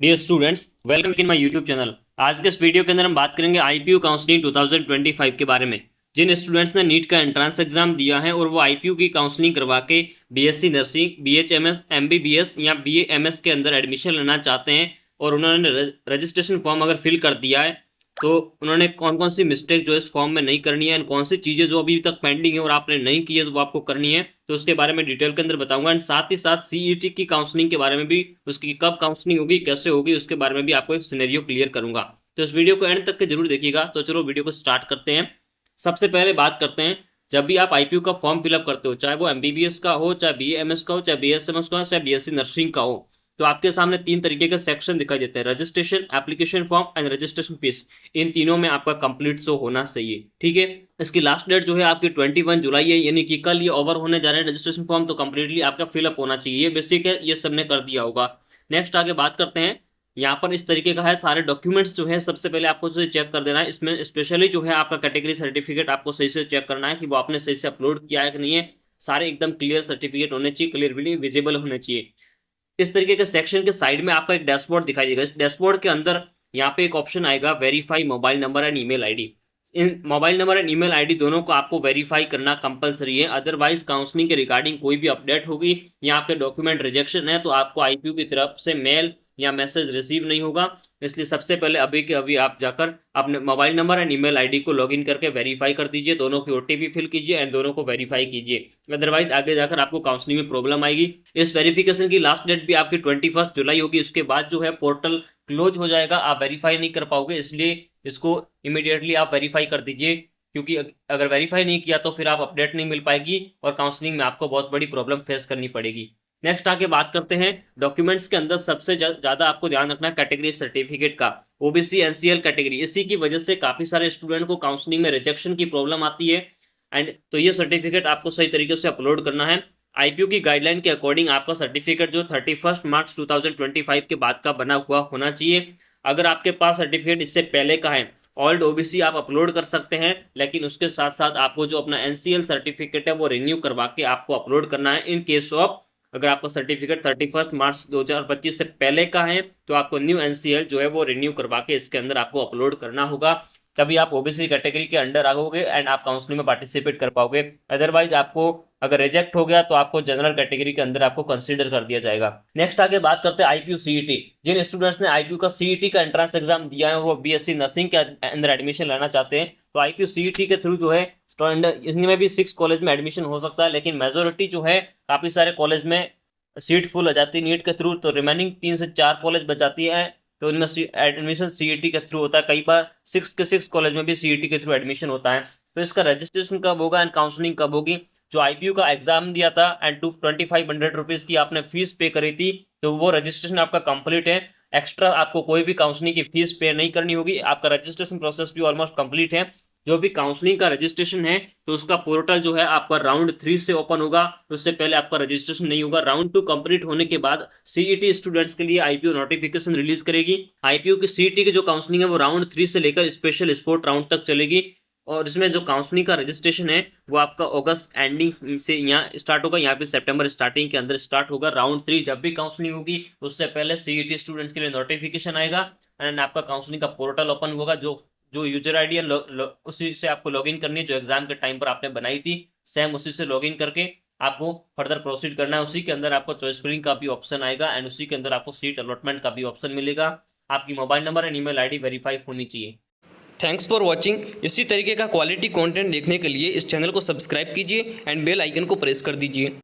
Dear students, welcome in my YouTube channel. आज के इस वीडियो के अंदर हम बात करेंगे आईपीयू काउंसलिंग 2025 के बारे में। जिन स्टूडेंट्स ने नीट का एंट्रेंस एग्जाम दिया है और वो आईपीयू की काउंसलिंग करवा के बीएससी नर्सिंग, बीएचएमएस, एमबीबीएस या बीएएमएस के अंदर एडमिशन लेना चाहते हैं और उन्होंने रजिस्ट्रेशन फॉर्म अगर फिल कर दिया है तो उन्होंने कौन कौन सी मिस्टेक जो इस फॉर्म में नहीं करनी है, कौन सी चीज़ें जो अभी तक पेंडिंग है और आपने नहीं की है तो वो आपको करनी है, तो उसके बारे में डिटेल के अंदर बताऊंगा। एंड साथ ही साथ सीईटी की काउंसलिंग के बारे में भी, उसकी कब काउंसलिंग होगी, कैसे होगी, उसके बारे में भी आपको एक सिनेरियो क्लियर करूंगा। तो इस वीडियो को एंड तक के जरूर देखिएगा। तो चलो वीडियो को स्टार्ट करते हैं। सबसे पहले बात करते हैं, जब भी आप आईपीयू का फॉर्म फिलअप करते हो, चाहे वो एमबीबीएस का हो, चाहे बीएएमएस का हो, चाहे बीएसएमएस का हो, चाहे बीएससी नर्सिंग का हो, तो आपके सामने तीन तरीके के सेक्शन दिखाई देते हैं: registration, application form and registration fees. इन तीनों में आपका कंप्लीट शो होना चाहिए, ठीक है। इसकी लास्ट डेट जो है आपकी 21 जुलाई है, यानी कि कल ये ओवर होने जा रहे हैं रजिस्ट्रेशन फॉर्म, तो कंप्लीटली आपका फिलअप होना चाहिए। ये बेसिक है, ये सबने कर दिया होगा। नेक्स्ट आगे बात करते हैं। यहाँ पर इस तरीके का है, सारे डॉक्यूमेंट्स जो है सबसे पहले आपको चेक कर देना है। इसमें स्पेशली जो है आपका कैटेगरी सर्टिफिकेट आपको सही से चेक करना है कि वो आपने सही से अपलोड किया है कि नहीं है। सारे एकदम क्लियर सर्टिफिकेट होने चाहिए, क्लियरली विजिबल होने चाहिए। इस तरीके के सेक्शन के साइड में आपका एक डैशबोर्ड दिखाई देगा। इस डैशबोर्ड के अंदर यहाँ पे एक ऑप्शन आएगा, verify mobile number and email ID. In mobile number and email ID दोनों को आपको वेरीफाई करना कंपलसरी है। अदरवाइज काउंसलिंग के रिगार्डिंग कोई भी अपडेट होगी या आपके डॉक्यूमेंट रिजेक्शन है तो आपको आईपीयू की तरफ से मेल या मैसेज रिसीव नहीं होगा। इसलिए सबसे पहले अभी के अभी आप जाकर अपने mobile number and email ID को लॉगिन करके वेरीफाई कर दीजिए, दोनों की ओटीपी फिल कीजिए एंड दोनों को वेरीफाई कीजिए। अदरवाइज आगे जाकर आपको काउंसलिंग में प्रॉब्लम आएगी। इस वेरिफिकेशन की लास्ट डेट भी आपकी 21 जुलाई होगी। उसके बाद जो है पोर्टल क्लोज हो जाएगा, आप वेरीफाई नहीं कर पाओगे। इसलिए इसको इमीडिएटली आप वेरीफाई कर दीजिए, क्योंकि अगर वेरीफाई नहीं किया तो फिर आप अपडेट नहीं मिल पाएगी और काउंसलिंग में आपको बहुत बड़ी प्रॉब्लम फेस करनी पड़ेगी। नेक्स्ट आके बात करते हैं डॉक्यूमेंट्स के अंदर सबसे ज्यादा आपको ध्यान रखना है कैटेगरी सर्टिफिकेट का। ओबीसी एनसीएल कैटेगरी, इसी की वजह से काफी सारे स्टूडेंट को काउंसलिंग में रिजेक्शन की प्रॉब्लम आती है। एंड तो ये सर्टिफिकेट आपको सही तरीके से अपलोड करना है। आईपीयू की गाइडलाइन के अकॉर्डिंग आपका सर्टिफिकेट जो 31 मार्च 2025 के बाद का बना हुआ होना चाहिए। अगर आपके पास सर्टिफिकेट इससे पहले का है, ओल्ड ओबीसी आप अपलोड कर सकते हैं, लेकिन उसके साथ साथ आपको जो अपना एनसीएल सर्टिफिकेट है वो रिन्यू करवा के आपको अपलोड करना है। इन केस ऑफ अगर आपका सर्टिफिकेट 31 मार्च 2025 से पहले का है तो आपको न्यू एनसीएल जो है वो रिन्यू करवा के इसके अंदर आपको अपलोड करना होगा, तभी आप ओबीसी कैटेगरी के अंडर आओगे एंड आप काउंसलिंग में पार्टिसिपेट कर पाओगे। अदरवाइज आपको अगर रिजेक्ट हो गया तो आपको जनरल कैटेगरी के अंदर आपको कंसीडर कर दिया जाएगा। नेक्स्ट आगे बात करते हैं आईपीयू सीईटी। जिन स्टूडेंट्स ने आईपीयू का सीईटी का एंट्रेंस एग्जाम दिया है और वो बीएससी नर्सिंग के अंदर एडमिशन लेना चाहते हैं तो आईपीयू सीईटी के थ्रू जो है इसमें भी 6 कॉलेज में एडमिशन हो सकता है, लेकिन मेजोरिटी जो है काफी सारे कॉलेज में सीट फुल हो जाती है नीट के थ्रू, तो रिमेनिंग 3 से 4 कॉलेज बचाती है तो उनमें एडमिशन सीईटी के थ्रू होता है। कई बार 6 के 6 कॉलेज में भी सीईटी के थ्रू एडमिशन होता है। तो इसका रजिस्ट्रेशन कब होगा एंड काउंसलिंग कब होगी? जो आईपीयू का एग्जाम दिया था एंड 2500 रुपीज की आपने फीस पे करी थी, तो वो रजिस्ट्रेशन आपका कंप्लीट है। एक्स्ट्रा आपको कोई भी काउंसलिंग की फीस पे नहीं करनी होगी। आपका रजिस्ट्रेशन प्रोसेस भी ऑलमोस्ट कंप्लीट है। जो भी काउंसलिंग का रजिस्ट्रेशन है तो उसका पोर्टल जो है आपका राउंड 3 से ओपन होगा, उससे पहले आपका रजिस्ट्रेशन नहीं होगा। राउंड 2 कंप्लीट होने के बाद सीईटी स्टूडेंट्स के लिए आईपीयू नोटिफिकेशन रिलीज करेगी। आईपीयू की सीईटी की जो काउंसलिंग है वो राउंड 3 से लेकर स्पेशल स्पोर्ट राउंड तक चलेगी और इसमें जो काउंसलिंग का रजिस्ट्रेशन है वो आपका अगस्त एंडिंग से यहाँ स्टार्ट होगा, यहाँ पे सितंबर स्टार्टिंग के अंदर स्टार्ट होगा। राउंड 3 जब भी काउंसलिंग होगी उससे पहले सीईटी स्टूडेंट्स के लिए नोटिफिकेशन आएगा एंड आपका काउंसलिंग का पोर्टल ओपन होगा। जो जो यूजर आईडी है उसी से आपको लॉगिन करनी है, जो एग्जाम के टाइम पर आपने बनाई थी सेम उसी से लॉगिन करके आपको फर्दर प्रोसीड करना है। उसी के अंदर आपको चॉइस फिलिंग का भी ऑप्शन आएगा एंड उसी के अंदर आपको सीट अलॉटमेंट का भी ऑप्शन मिलेगा। आपकी mobile number and email ID verify होनी चाहिए। Thanks for watching. इसी तरीके का क्वालिटी कंटेंट देखने के लिए इस चैनल को सब्सक्राइब कीजिए एंड बेल आइकन को प्रेस कर दीजिए।